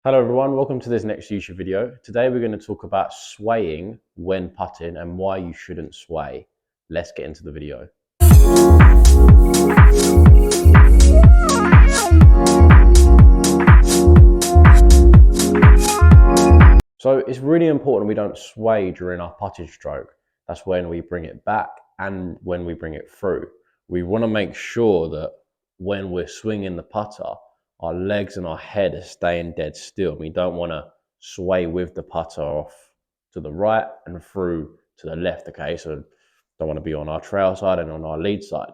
Hello everyone, welcome to this next YouTube video. Today we're going to talk about swaying when putting and why you shouldn't sway. Let's get into the video. So it's really important we don't sway during our putting stroke. That's when we bring it back and when we bring it through. We want to make sure that when we're swinging the putter, our legs and our head are staying dead still. We don't want to sway with the putter off to the right and through to the left, okay? So don't want to be on our trail side and on our lead side.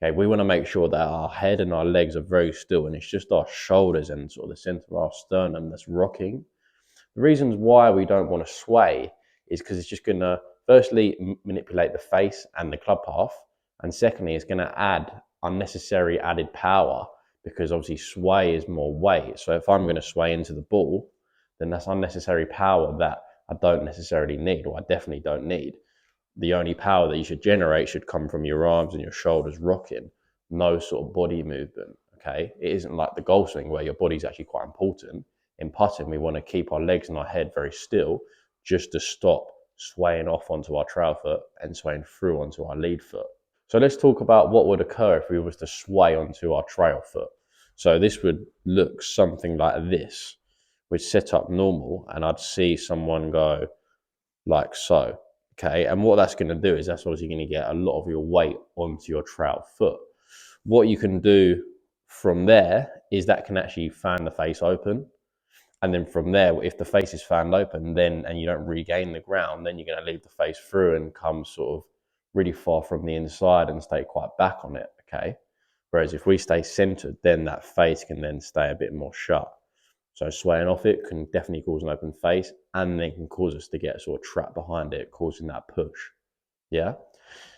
Okay, we want to make sure that our head and our legs are very still and it's just our shoulders and sort of the center of our sternum that's rocking. The reasons why we don't want to sway is because it's just going to firstly manipulate the face and the club path, and secondly it's going to add unnecessary added power because obviously sway is more weight. So if I'm going to sway into the ball, then that's unnecessary power that I don't necessarily need, or I definitely don't need. The only power that you should generate should come from your arms and your shoulders rocking, no sort of body movement. Okay, it isn't like the golf swing where your body's actually quite important. In putting, we want to keep our legs and our head very still just to stop swaying off onto our trail foot and swaying through onto our lead foot. So let's talk about what would occur if we was to sway onto our trail foot. So this would look something like this. We'd set up normal and I'd see someone go like so. Okay, and what that's going to do is that's obviously going to get a lot of your weight onto your trail foot. What you can do from there is that can actually fan the face open. And then from there, if the face is fanned open, then and you don't regain the ground, then you're going to leave the face through and come sort of really far from the inside and stay quite back on it, okay? Whereas if we stay centered, then that face can then stay a bit more shut. So swaying off it can definitely cause an open face, and then can cause us to get sort of trapped behind it, causing that push, yeah?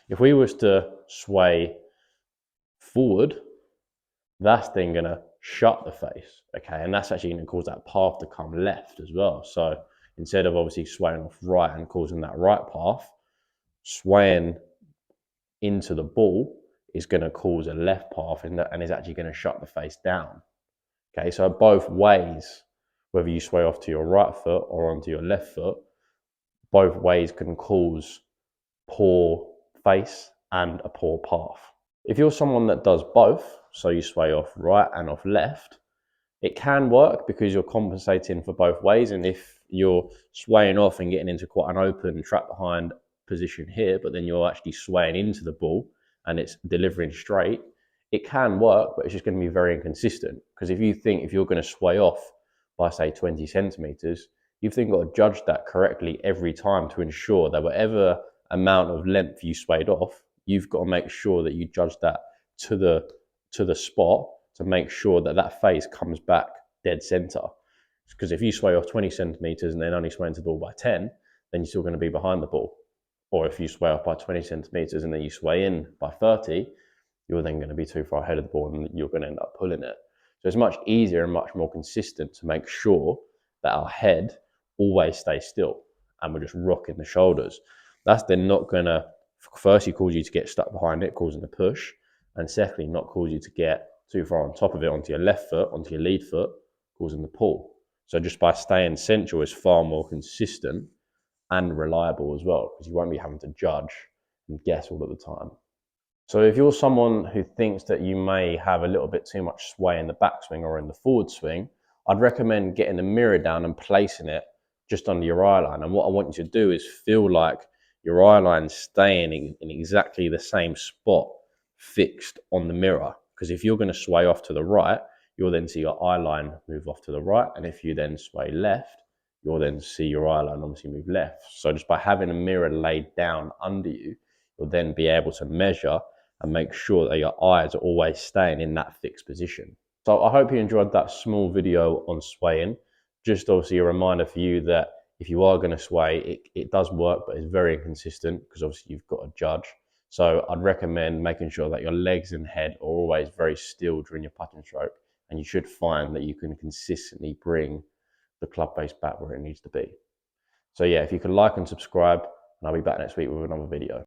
If we was to sway forward, that's then going to shut the face, okay? And that's actually going to cause that path to come left as well. So instead of obviously swaying off right and causing that right path, swaying into the ball is going to cause a left path and is actually going to shut the face down, okay? So both ways, whether you sway off to your right foot or onto your left foot, both ways can cause poor face and a poor path. If you're someone that does both, so you sway off right and off left, it can work because you're compensating for both ways. And if you're swaying off and getting into quite an open trap behind position here, but then you're actually swaying into the ball and it's delivering straight, it can work, but it's just going to be very inconsistent. Because if you're going to sway off by say 20 centimeters, you've then got to judge that correctly every time to ensure that whatever amount of length you swayed off, you've got to make sure that you judge that to the spot to make sure that that face comes back dead center. Because if you sway off 20 centimeters and then only sway into the ball by 10, then you're still going to be behind the ball. Or if you sway off by 20 centimeters and then you sway in by 30, you're then going to be too far ahead of the ball and you're going to end up pulling it. So it's much easier and much more consistent to make sure that our head always stays still and we're just rocking the shoulders. That's then not going to, firstly, cause you to get stuck behind it, causing a push, and secondly, not cause you to get too far on top of it onto your left foot, onto your lead foot, causing the pull. So just by staying central is far more consistent and reliable as well, because you won't be having to judge and guess all of the time. So if you're someone who thinks that you may have a little bit too much sway in the backswing or in the forward swing, I'd recommend getting the mirror down and placing it just under your eye line. And what I want you to do is feel like your eye line staying in exactly the same spot fixed on the mirror. Because if you're going to sway off to the right, you'll then see your eye line move off to the right. And if you then sway left, you'll then see your eye line obviously move left. So just by having a mirror laid down under you, you'll then be able to measure and make sure that your eyes are always staying in that fixed position. So I hope you enjoyed that small video on swaying. Just obviously a reminder for you that if you are going to sway, it does work, but it's very inconsistent because obviously you've got to judge. So I'd recommend making sure that your legs and head are always very still during your putting stroke, and you should find that you can consistently bring the club face back where it needs to be. So yeah, if you could like and subscribe, and I'll be back next week with another video.